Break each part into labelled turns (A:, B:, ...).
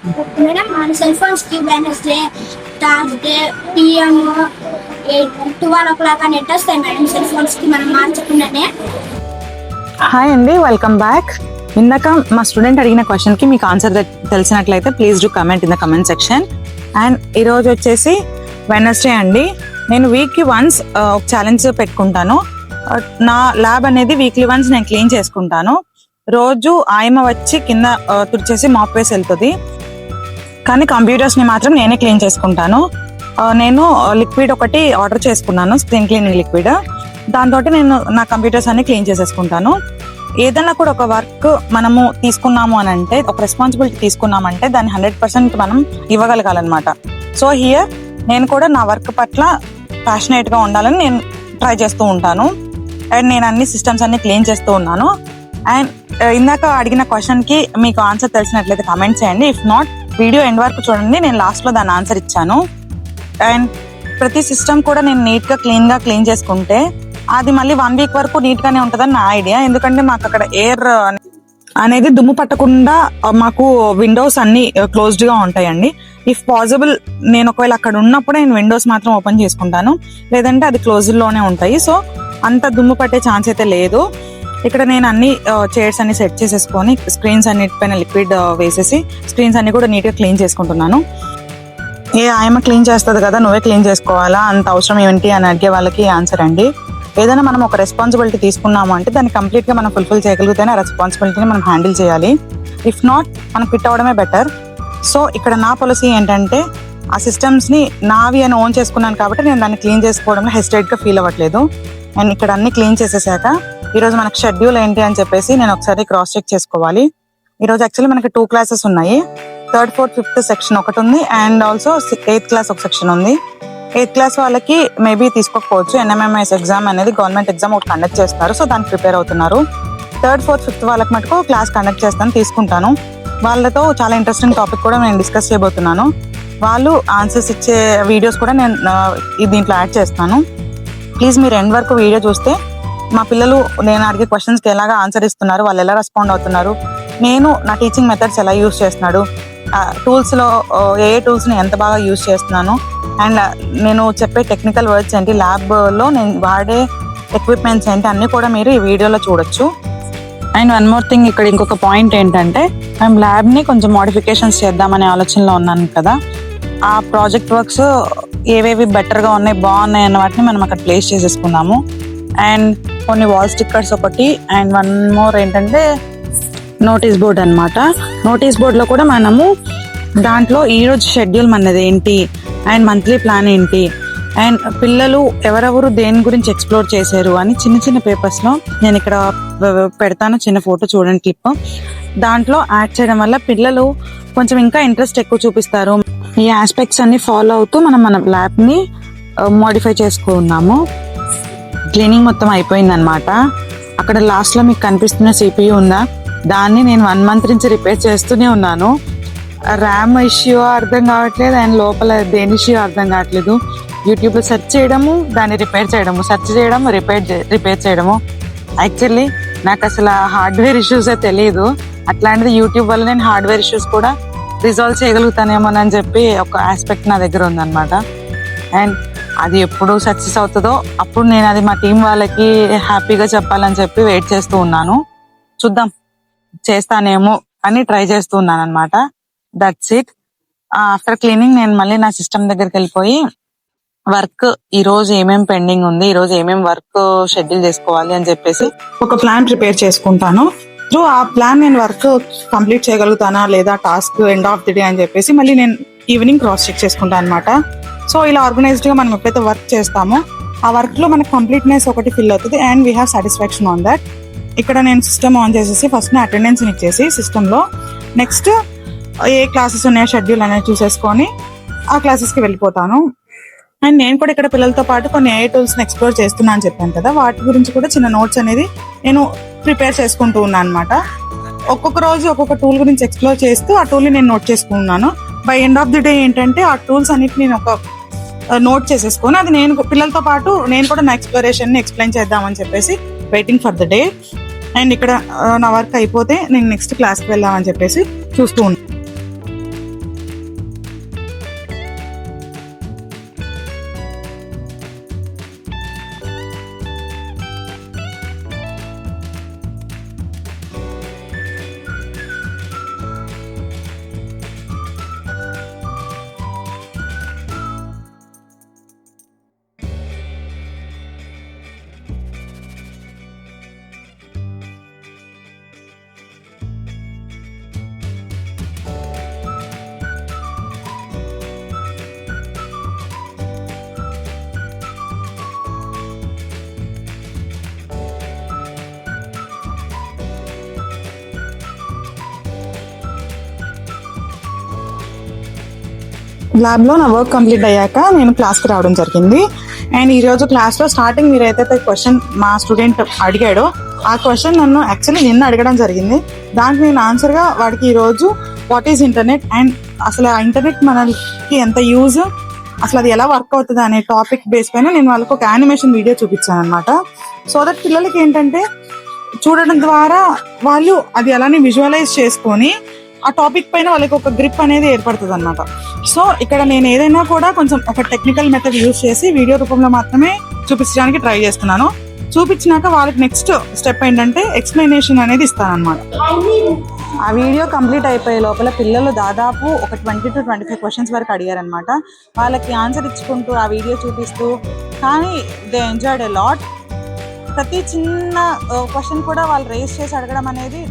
A: Madam మన cell phones కి Wednesday Thursday PM 12 అని ఎట్ వస్తాయి మేడం సెల్ ఫోన్స్ కి మనం మార్చకుండానే.
B: హాయ్ అండి, వెల్కమ్ బ్యాక్. ఇందాక మా స్టూడెంట్ అడిగిన క్వశ్చన్కి మీకు ఆన్సర్ తెలిసినట్లయితే please do comment in the comment section. And ఈరోజు వచ్చేసి వెనస్డే అండి. నేను వీక్కి వన్స్ ఒక ఛాలెంజ్ పెట్టుకుంటాను. నా ల్యాబ్ అనేది వీక్లీ వన్స్ నేను క్లీన్ చేసుకుంటాను. రోజు ఆయమ వచ్చి కింద తుడిచేసి మాప్ వేసి వెళ్తుంది, కానీ కంప్యూటర్స్ని మాత్రం నేనే క్లీన్ చేసుకుంటాను. నేను లిక్విడ్ ఒకటి ఆర్డర్ చేసుకున్నాను, స్క్రీన్ క్లీనింగ్ లిక్విడ్. దాంతో నేను నా కంప్యూటర్స్ అన్ని క్లీన్ చేసేసుకుంటాను. ఏదైనా కూడా ఒక వర్క్ మనము తీసుకున్నాము అని అంటే, ఒక రెస్పాన్సిబిలిటీ తీసుకున్నామంటే దాన్ని 100% మనం ఇవ్వగలగాలన్నమాట. సో హియర్ నేను కూడా నా వర్క్ పట్ల ప్యాషనేట్గా ఉండాలని నేను ట్రై చేస్తూ ఉంటాను. అండ్ నేను అన్ని సిస్టమ్స్ అన్ని క్లీన్ చేస్తూ ఉన్నాను. అండ్ ఇందాక అడిగిన క్వశ్చన్కి మీకు ఆన్సర్ తెలిసినట్లయితే కమెంట్ చేయండి. ఇఫ్ నాట్, వీడియో ఎండ్ వరకు చూడండి, నేను లాస్ట్లో దాని ఆన్సర్ ఇచ్చాను. అండ్ ప్రతి సిస్టమ్ కూడా నేను నీట్గా క్లీన్గా క్లీన్ చేసుకుంటే అది మళ్ళీ 1 వీక్ వరకు నీట్గానే ఉంటుందని నా ఐడియా. ఎందుకంటే మాకు అక్కడ ఎయిర్ అనేది దుమ్ము పట్టకుండా మాకు విండోస్ అన్ని క్లోజ్డ్గా ఉంటాయండి. ఇఫ్ పాసిబుల్ నేను ఒకవేళ అక్కడ ఉన్నప్పుడు నేను విండోస్ మాత్రం ఓపెన్ చేసుకుంటాను, లేదంటే అది క్లోజ్డ్లోనే ఉంటాయి. సో అంత దుమ్ము పట్టే ఛాన్స్ అయితే లేదు. ఇక్కడ నేను అన్ని చైర్స్ అన్ని సెట్ చేసేసుకొని స్క్రీన్స్ అన్నిటిపైన లిక్విడ్ వేసేసి స్క్రీన్స్ అన్ని కూడా నీట్గా క్లీన్ చేసుకుంటున్నాను. ఆయమ్మ క్లీన్ చేస్తుంది కదా, నువ్వే క్లీన్ చేసుకోవాలా, అంత అవసరం ఏంటి అని అడిగే వాళ్ళకి ఆన్సర్ అండి. ఏదైనా మనం ఒక రెస్పాన్సిబిలిటీ తీసుకున్నాము అంటే దాన్ని కంప్లీట్గా మనం ఫుల్ఫిల్ చేయగలిగితేనే ఆ రెస్పాన్సిబిలిటీని మనం హ్యాండిల్ చేయాలి. ఇఫ్ నాట్, మనం క్విట్ అవ్వడమే బెటర్. సో ఇక్కడ నా పాలసీ ఏంటంటే, ఆ సిస్టమ్స్ని నావి అని ఓన్ చేసుకున్నాను కాబట్టి నేను దాన్ని క్లీన్ చేసుకోవడంలో హెసిటేట్గా ఫీల్ అవ్వట్లేదు. అండ్ ఇక్కడ అన్ని క్లీన్ చేసేసాక ఈరోజు మనకు షెడ్యూల్ ఏంటి అని చెప్పేసి నేను ఒకసారి క్రాస్ చెక్ చేసుకోవాలి. ఈరోజు యాక్చువల్లీ మనకి 2 క్లాసెస్ ఉన్నాయి. 3rd, 4th, 5th సెక్షన్ ఒకటి ఉంది, అండ్ ఆల్సో 8th క్లాస్ ఒక సెక్షన్ ఉంది. 8th క్లాస్ వాళ్ళకి మేబీ తీసుకోకపోవచ్చు. NMMS ఎగ్జామ్ అనేది గవర్నమెంట్ ఎగ్జామ్ ఒకటి కండక్ట్ చేస్తున్నారు, సో దానికి ప్రిపేర్ అవుతున్నారు. 3rd, 4th, 5th వాళ్ళకి మటుకు క్లాస్ కండక్ట్ చేస్తాను, తీసుకుంటాను. వాళ్ళతో చాలా ఇంట్రెస్టింగ్ టాపిక్ కూడా నేను డిస్కస్ చేయబోతున్నాను. వాళ్ళు ఆన్సర్స్ ఇచ్చే వీడియోస్ కూడా నేను దీంట్లో యాడ్ చేస్తాను. ప్లీజ్ మీరు ఎండ్ వరకు వీడియో చూస్తే మా పిల్లలు నేను అడిగే క్వశ్చన్స్కి ఎలాగా ఆన్సర్ ఇస్తున్నారు, వాళ్ళు ఎలా రెస్పాండ్ అవుతున్నారు, నేను నా టీచింగ్ మెథడ్స్ ఎలా యూస్ చేస్తున్నాడు, టూల్స్లో ఏ టూల్స్ని ఎంత బాగా యూస్ చేస్తున్నాను, అండ్ నేను చెప్పే టెక్నికల్ వర్డ్స్ ఏంటి, ల్యాబ్లో నేను వాడే ఎక్విప్మెంట్స్ ఏంటి, అన్నీ కూడా మీరు ఈ వీడియోలో చూడొచ్చు. అండ్ వన్ మోర్ థింగ్, ఇక్కడ ఇంకొక పాయింట్ ఏంటంటే, మేము ల్యాబ్ని కొంచెం మోడిఫికేషన్స్ చేద్దామనే ఆలోచనలో ఉన్నాను కదా. ఆ ప్రాజెక్ట్ వర్క్స్ ఏవేవి బెటర్గా ఉన్నాయి, బాగున్నాయి అన్న వాటిని మనం అక్కడ ప్లేస్ చేసేసుకున్నాము. అండ్ కొన్ని వాల్ స్టిక్కర్స్ ఒకటి, అండ్ వన్ మోర్ ఏంటంటే నోటీస్ బోర్డ్ అనమాట. నోటీస్ బోర్డ్లో కూడా మనము దాంట్లో ఈరోజు షెడ్యూల్ మనది ఏంటి, అండ్ మంత్లీ ప్లాన్ ఏంటి, అండ్ పిల్లలు ఎవరెవరు దేని గురించి ఎక్స్ప్లోర్ చేశారు అని చిన్న చిన్న పేపర్స్లో నేను ఇక్కడ పెడతాను. చిన్న ఫోటో చూడండి, క్లిప్. దాంట్లో యాడ్ చేయడం వల్ల పిల్లలు కొంచెం ఇంకా ఇంట్రెస్ట్ ఎక్కువ చూపిస్తారు. ఈ ఆస్పెక్ట్స్ అన్ని ఫాలో అవుతూ మన ల్యాబ్ని మోడిఫై చేసుకున్నాము. క్లీనింగ్ మొత్తం అయిపోయిందనమాట. అక్కడ లాస్ట్లో మీకు కనిపిస్తున్న CPU ఉందా, దాన్ని నేను 1 మంత్ నుంచి రిపేర్ చేస్తూనే ఉన్నాను. ర్యామ్ ఇష్యూ అర్థం కావట్లేదు, అండ్ లోపల దేని ఇష్యూ అర్థం కావట్లేదు. యూట్యూబ్లో సెర్చ్ చేయడము, దాన్ని రిపేర్ చేయడము, సెర్చ్ చేయడము, రిపేర్ చేయడము. యాక్చువల్లీ నాకు అసలు హార్డ్వేర్ ఇష్యూసే తెలియదు. అట్లాంటిది యూట్యూబ్ వల్ల నేను హార్డ్వేర్ ఇష్యూస్ కూడా రిజాల్వ్ చేయగలుగుతానేమోనని చెప్పి ఒక ఆస్పెక్ట్ నా దగ్గర ఉందన్నమాట. అండ్ అది ఎప్పుడు సక్సెస్ అవుతుందో అప్పుడు నేను అది మా టీం వాళ్ళకి హ్యాపీగా చెప్పాలని చెప్పి వెయిట్ చేస్తూ ఉన్నాను. చూద్దాం, చేస్తానేమో అని ట్రై చేస్తూ ఉన్నాను అనమాట. That's it. ఆఫ్టర్ క్లీనింగ్ నేను మళ్ళీ నా సిస్టమ్ దగ్గరికి వెళ్ళిపోయి వర్క్ ఈ రోజు ఏమేం పెండింగ్ ఉంది, ఈ రోజు ఏమేం వర్క్ షెడ్యూల్ చేసుకోవాలి అని చెప్పేసి ఒక ప్లాన్ ప్రిపేర్ చేసుకుంటాను. త్రూ ఆ ప్లాన్ నేను వర్క్ కంప్లీట్ చేయగలుగుతానా లేదా, task end of the day అని చెప్పేసి మళ్ళీ నేను ఈవినింగ్ క్రాస్ చెక్ చేసుకుంటాను అనమాట. సో ఇలా ఆర్గనైజ్డ్గా మనం ఎప్పుడైతే వర్క్ చేస్తామో ఆ వర్క్లో మనకు కంప్లీట్నెస్ ఒకటి ఫిల్ అవుతుంది, and we have satisfaction on that. ఇక్కడ నేను సిస్టమ్ ఆన్ చేసేసి ఫస్ట్ నా అటెండెన్స్ని ఇచ్చేసి సిస్టంలో నెక్స్ట్ ఏ క్లాసెస్ ఉన్నాయో షెడ్యూల్ అనేది చూసేసుకొని ఆ క్లాసెస్కి వెళ్ళిపోతాను. అండ్ నేను కూడా ఇక్కడ పిల్లలతో పాటు కొన్ని AI టూల్స్ని ఎక్స్ప్లోర్ చేస్తున్నా అని చెప్పాను కదా, వాటి గురించి కూడా చిన్న నోట్స్ అనేది నేను ప్రిపేర్ చేసుకుంటూ ఉన్నాను అనమాట. ఒక్కొక్క రోజు ఒక్కొక్క టూల్ గురించి ఎక్స్ప్లోర్ చేస్తూ ఆ టూల్ని నేను నోట్ చేసుకున్నాను. By end of the day ఏంటంటే ఆ టూల్స్ అన్నిటి నేను ఒక నోట్ చేసేసుకొని అది నేను పిల్లలతో పాటు నేను కూడా నా ఎక్స్ప్లోరేషన్ని ఎక్స్ప్లెయిన్ చేద్దామని చెప్పేసి waiting for the day. And ఇక్కడ నా వర్క్ అయిపోతే నేను నెక్స్ట్ క్లాస్కి వెళ్దామని చెప్పేసి చూస్తూ ఉన్నాను. ల్యాబ్లో నా వర్క్ కంప్లీట్ అయ్యాక నేను క్లాస్కి రావడం జరిగింది. అండ్ ఈరోజు క్లాస్లో స్టార్టింగ్ మీరు ఏదైతే క్వశ్చన్ మా స్టూడెంట్ అడిగాడో ఆ క్వశ్చన్ నన్ను యాక్చువల్లీ నిన్న అడగడం జరిగింది. దానికి నేను ఆన్సర్గా వాడికి ఈరోజు వాట్ ఈజ్ ఇంటర్నెట్ అండ్ అసలు ఆ ఇంటర్నెట్ మనకి ఎంత యూజ్, అసలు అది ఎలా వర్క్ అవుతుంది అనే టాపిక్ బేస్ పైన నేను వాళ్ళకి ఒక యానిమేషన్ వీడియో చూపించాను అనమాట. సో దట్ పిల్లలకి ఏంటంటే చూడడం ద్వారా వాళ్ళు అది అలానే విజువలైజ్ చేసుకొని ఆ టాపిక్ పైన వాళ్ళకి ఒక గ్రిప్ అనేది ఏర్పడుతుంది అనమాట. సో ఇక్కడ నేను ఏదైనా కూడా కొంచెం ఒక టెక్నికల్ మెథడ్ యూజ్ చేసి వీడియో రూపంలో మాత్రమే చూపించడానికి ట్రై చేస్తున్నాను. చూపించినాక వాళ్ళకి నెక్స్ట్ స్టెప్ ఏంటంటే ఎక్స్ప్లెనేషన్ అనేది ఇస్తానన్నమాట. ఆ వీడియో కంప్లీట్ అయిపోయే లోపల పిల్లలు దాదాపు ఒక 20 to 25 క్వశ్చన్స్ వరకు అడిగారనమాట. వాళ్ళకి ఆన్సర్ ఇచ్చుకుంటూ ఆ వీడియో చూపిస్తూ, కానీ దే ఎంజాయ్డ్ ఎ లాట్. ప్రతి చిన్న క్వశ్చన్ కూడా వాళ్ళు రేస్ చేసి అడగడం అనేది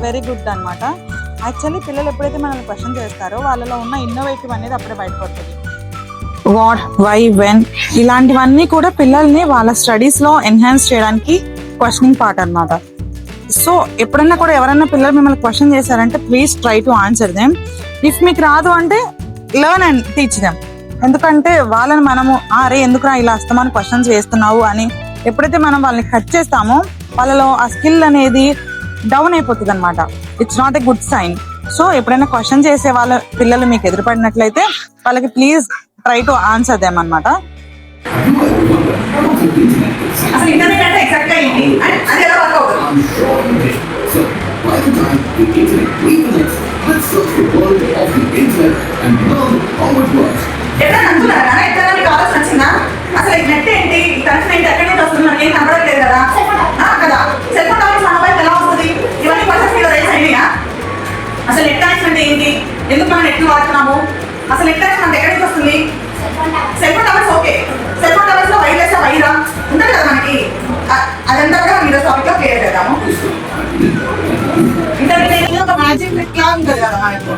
B: వెరీ గుడ్ అనమాట. యాక్చువల్లీ పిల్లలు ఎప్పుడైతే మనల్ని క్వశ్చన్ చేస్తారో వాళ్ళలో ఉన్న ఇన్నోవేటివ్ అనేది అప్పుడే బయటపడుతుంది. వాట్, వై, వెన్ ఇలాంటివన్నీ కూడా పిల్లల్ని వాళ్ళ స్టడీస్లో ఎన్హాన్స్ చేయడానికి క్వశ్చనింగ్ పార్ట్ అనమాట. సో ఎప్పుడైనా కూడా ఎవరైనా పిల్లలు మిమ్మల్ని క్వశ్చన్ చేశారంటే please try to answer them. If మీకు రాదు అంటే లెర్న్ అండ్ టీచ్ దెమ్. ఎందుకంటే వాళ్ళని మనము అరే ఎందుకురా ఇలా అస్తమాను క్వశ్చన్స్ వేస్తున్నావు అని ఎప్పుడైతే మనం వాళ్ళని కట్ చేస్తామో వాళ్ళలో ఆ స్కిల్ అనేది డౌన్ అయిపోతుంది అనమాట. It's not a good sign. So ఎప్పుడైనా క్వశ్చన్ చేసే వాళ్ళ పిల్లలు మీకు ఎదురుపడినట్లయితే వాళ్ళకి please try to answer them అనమాట.
C: అసలు ఇంటర్నెట్ అంటే ఎగ్జాక్ట్ గా ఏంటి అది ఎలా వర్క్ అవుతుంది? ఎప్పుడైనా అనుకున్నారా ఎప్పుడైనా మీకు ఆలోచన వచ్చిందా అసలు ఈ నెట్ ఏంటి, ఈ కనెక్షన్ ఏంటి, ఎక్కడి నుంచి వస్తుంది, మనకి ఏం కనబడట్లేదు కదా కదా. సెల్ ఫోన్ టవర్స్ మన మొబైల్ ఎలా వస్తుంది, ఇవన్నీ క్వశ్చన్స్ మీద రైస్ అయినాయా? అసలు నెట్ కనెక్షన్ అంటే ఏంటి, ఎందుకు మనం నెట్ వాడుతున్నాము, అసలు నెట్ కనెక్షన్ అంటే ఎక్కడి నుంచి వస్తుంది? Cell phone towers okay, cell phone towers లో వైర్లెస్ వైరా ఉంటుంది కదా మనకి, అదంతా కూడా మీరు టాపిక్ లో క్లియర్ చేద్దాము. ఇంటర్నెట్ అనేది ఒక మ్యాజిక్ ట్రిక్ లా ఉంటుంది కదా మనకు,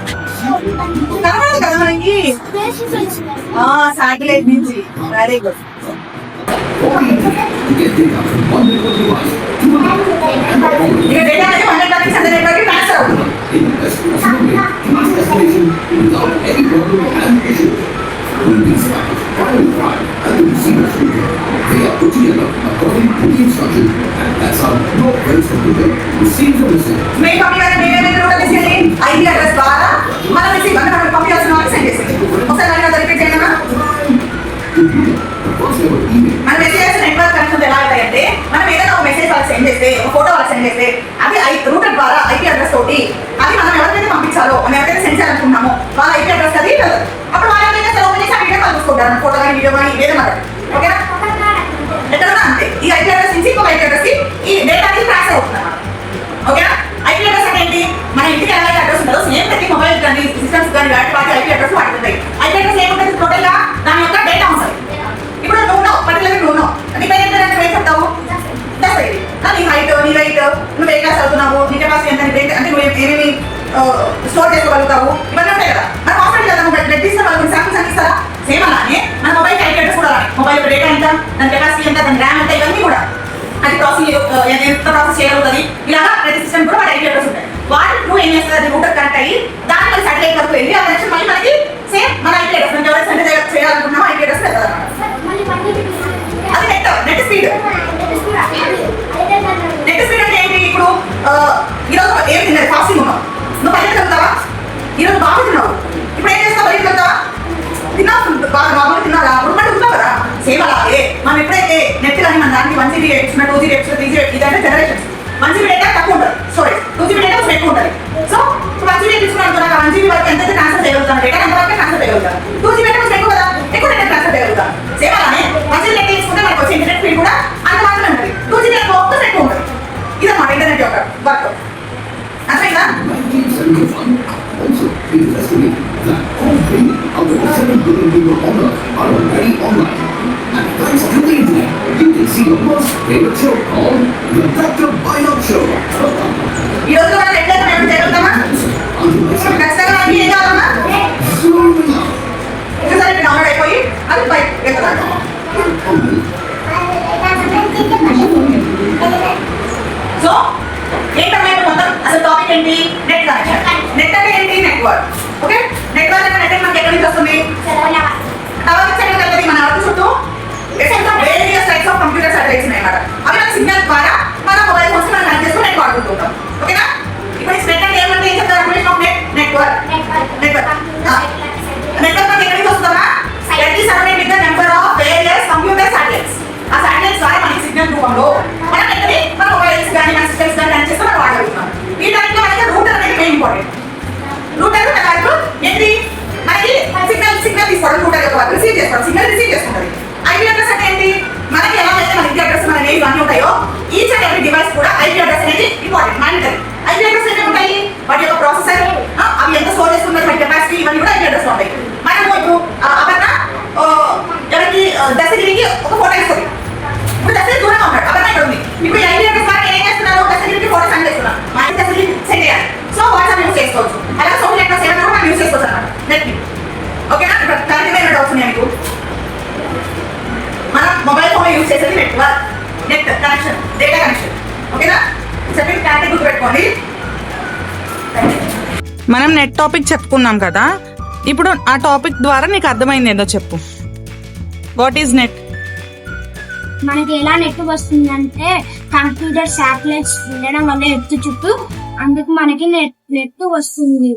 C: కనబడదు కదా మనకి శాటిలైట్ నుంచి. Very good. ఇక డేటా అనేది 100 టాపిక్స్ అంత నెట్వర్క్ ట్రాన్స్ఫర్ అవుతుంది. Will be started final prime and the receiver speaker. They are put together according to the instruction, and that's how no friends from the web receive the message. May computer may కూడా తీసుకెళ్ళి IP address ద్వారా మన message అంటే మనం పంపించాల్సిన వాళ్ళకి send చేసేది. ఒకసారి మనం రిపీట్ చేయండి అమ్మా. మన మెసేజెస్ నెట్వర్క్ కనెక్షన్ ఎలా అవుతాయంటే మనం ఏదైనా ఒక మెసేజ్ వాళ్ళకి సెండ్ చేస్తే, ఒక ఫోటో వాళ్ళకి సెండ్ చేస్తే అది రూటర్ ద్వారా IP అడ్రస్ తోటి అది మనం ఎవరికైతే పంపించాలో, మనం ఎవరైతే సెండ్ చేయాలనుకుంటున్నామో వాళ్ళ IP అడ్రస్ అది వెళ్ళదు. అప్పుడు వాళ్ళ చూసుకుంటారు ఫోటో కానీ వీడియో కానీ ఏదన్నమాట. ఓకేనా? ఎక్కడన్నా అంతే. ఈ IP అడ్రస్ నుంచి ఇంకొక IP అడ్రస్ కి ఈ డేటా అనేది ట్రాన్స్ఫర్ అవుతుంది అన్నమాట. ఓకేనా? IP అడ్రస్ అంటే ఏంటి, మన ఇంటికి ఎలా అడ్రస్ ఉంటుందో సేమ్ ప్రతి మొబైల్ కానీ సిస్టమ్స్ కానీ వాటి IP అడ్రస్ వాడుతుంటాయి. IP అడ్రస్ ఏముంటుంది, టోటల్ గా దాని యొక్క డేటా ఉంటుంది. ఇప్పుడు నువ్వు ఉన్నావు, పర్టికులర్ నువ్వు ఉన్నావు, నీ పేరు ఏంటంటే ఏం చెప్తావు, నీ హైట్, నీ వెయిట్, నువ్వు ఏ క్లాస్ చదువుతున్నావు, నీ కెపాసిటీ ఎంత, అంటే నువ్వు ఏమేమి స్టోర్ చేసుకోగలుగుతావు, ఇవన్నీ ఉంటాయి కదా. మన హాస్పిటల్ కదా బ్లడ్ తీసుకుని వాళ్ళు శాంపిల్స్ అని ఇస్తారా, సేమ్ అలానే మన మొబైల్ IP అడ్రస్ కూడా మొబైల్ డేటా ఎంత, దాని కెపాసిటీ ఎంత, దాని ర్యామ్ ఎంత, ఇవన్నీ కూడా అది ఎంత ప్రాసెస్ చేయగలుగుతుంది. ఇలాగా ప్రతి సిస్టమ్ కూడా వాటి IP అడ్రస్ ఉంటాయి. వాటి నువ్వు ఏం చేస్తుంది, అది రూటర్ కనెక్ట్ అయ్యి దాని మళ్ళీ సాటిలైట్ వరకు వెళ్ళి ఆ కనెక్షన్ మళ్ళీ మనకి సేమ్ మన IP అడ్రస్ మనం ఎవరైతే సెండ్ చేయాలనుకున్నామో IP అడ్రస్ వెళ్తుంది అన్నమాట. అది నెట్ స్పీడ్. నెట్ స్పీడ్ అంటే ఏంటి, ఇప్పుడు ఈరోజు ఏం తిన్నది, ఫాస్టింగ్ ఉన్నావు, నువ్వు బయటకు వెళ్తావా, ఈరోజు బాగా తిన్నావు, ఇప్పుడు ఏం చేస్తావు, బయటకు వెళ్తావా, తిన్నావు బాగా నార్మల్ తిన్నారా, ఉమ్మడి ఉన్నావు కదా. సేమ్ అలాగే మనం ఎప్పుడైతే నెట్ కానీ మన దానికి 1 GB extra 2 GB extra 3 GB ఇదంటే జనరేషన్స్ 1 GB డేటా తక్కువ ఉంటుంది, స్టోరేజ్ 2 GB డేటా ఎక్కువ ఉంటుంది. సో 1 GB తీసుకున్నాను కదా, 1 GB వరకు ఎంత ట్రాన్స్ఫర్ చేయగలుగుతాను, డేటా ఎంత వరకు ట్రాన్స్ఫర్ చేయగలుగుతాను, 2 GB డేటా ఎక్కువ కదా, ఎక్కువ డేటా ట్రాన్స్ఫర్ చేయగలుగుతాను. సేమ్ అలానే 1 GB డేటా తీసుకుంటే మనకు వచ్చే ఇంటర్నెట్ స్పీడ్ కూడా అంత మాత్రమే ఉంటుంది, 2 GB ఎక్కువ ఎక్కువ ఉంటుంది. ఇదన్నమాట ఇంటర్నెట్ యొక్క వర్క్. అర్థమైందా? Also, it is estimated that all 3 out of the 7 billion people on Earth are already online. And thanks to the internet, you can see your most favorite show called The Dr. Bynum Show. ఈ రోజు మనం ఎట్లా మేము జరుగుతామా? ఖచ్చితంగా మనకి ఏం కావాలమ్మా? ఒకసారి డౌన్లోడ్ అయిపోయి అది బయట ఎక్కదాకా. సో ఏంటమ్మా మొత్తం అసలు టాపిక్ ఏంటి, నెట్ కనెక్షన్. నెట్ అంటే ఏంటి, network. Okay, net network network మనకి ఎక్కడి నుంచి వస్తుంది? టవర్ నుంచి ఎక్కడికి వెళ్తుంది? మన అర్థం చుట్టూ various types of computer satellites ఉన్నాయి అన్నమాట. అవి మన సిగ్నల్ ద్వారా మన మొబైల్ ఫోన్స్ మనం కనెక్ట్ చేసుకుని నెట్ వాడుకుంటుంటాం. ఓకేనా? ఇప్పుడు ఈ నెట్ అంటే ఏమంటే ఏం చెప్తారు? నెట్వర్క్ నెట్వర్క్ నెట్వర్క్ మనకి ఎక్కడి నుంచి వస్తుందా? That is surrounded with the number of various computer satellites. ఆ satellites ద్వారా మనకి సిగ్నల్ రూపంలో మనం ఎక్కడి మన మొబైల్స్ కానీ మన సిస్టమ్స్ కానీ కనెక్ట్ చేసుకుని మనం వాడగలుగుతాం. ఈ దాంట్లో మనకి రూటర్ అనేది మెయిన్ ఇంపార్టెంట్. రూటర్ నెట్వర్క్ ఏంటి? మనకి సిగ్నల్ తీసుకోవడం రూటర్ యొక్క వర్క్ రిసీవ్ చేసుకోవడం, సిగ్నల్ రిసీవ్ చేసుకుంటుంది. ఐపీ అడ్రస్ అంటే ఏంటి? మనకి ఎలా అయితే మన ఇంటి అడ్రస్ మన నేమ్ ఇవన్నీ ఉంటాయో ఈచ్ అండ్ ఎవ్రీ డివైస్ కూడా ఐపీ అడ్రస్ అనేది ఇంపార్టెంట్, మ్యాండటరీ. ఐపీ అడ్రస్ అంటే ఉంటాయి వాటి యొక్క ప్రాసెసర్, అవి ఎంత స్టోర్ చేస్తున్నారు, వాటి కెపాసిటీ, ఇవన్నీ కూడా ఐపీ అడ్రస్ ఉంటాయి. మనము ఇప్పుడు అపర్ణ ఎవరికి దశగిరికి ఒక ఫోటో ఇస్తుంది. ఇప్పుడు దశగిరి దూరంగా ఉంటాడు, అపర్ణ ఇక్కడ ఉంది. ఇప్పుడు ఐపీ అడ్రస్ ద్వారా నేను ఏం చేస్తున్నాను? దశగిరికి ఫోటో సెండ్ చేస్తున్నాను, మా ఇంటి దశగిరి సెండ్ చేయాలి. సో వాట్సాప్ యూస్ చేసుకోవచ్చు. అలాగే సోషల్ నెట్వర్క్స్ ఏమైనా కూడా మనం యూస్ చేసుకోవచ్చు అన్నమాట నెట్. ఓకేనా? ఇప్పుడు కరెక్ట్గా ఏమైనా డౌట్స్ ఉన్నాయి మీకు? మనం మొబైల్ ఫోన్ యూజ్ చేసేది network, net connection, data connection. ఓకేనా? చెప్పి క్లారిటీ గుర్తుపెట్టుకోండి.
B: మనం నెట్ టాపిక్ చెప్పుకున్నాం కదా, ఇప్పుడు ఆ టాపిక్ ద్వారా నీకు అర్థమైంది ఏదో చెప్పు. What is net?
A: మనకి ఎలా నెట్ వస్తుందంటే కంప్యూటర్ శాటిలైట్స్ ఉండడం వల్ల ఎత్తు చుట్టూ, అందుకు మనకి నెట్ వస్తుంది.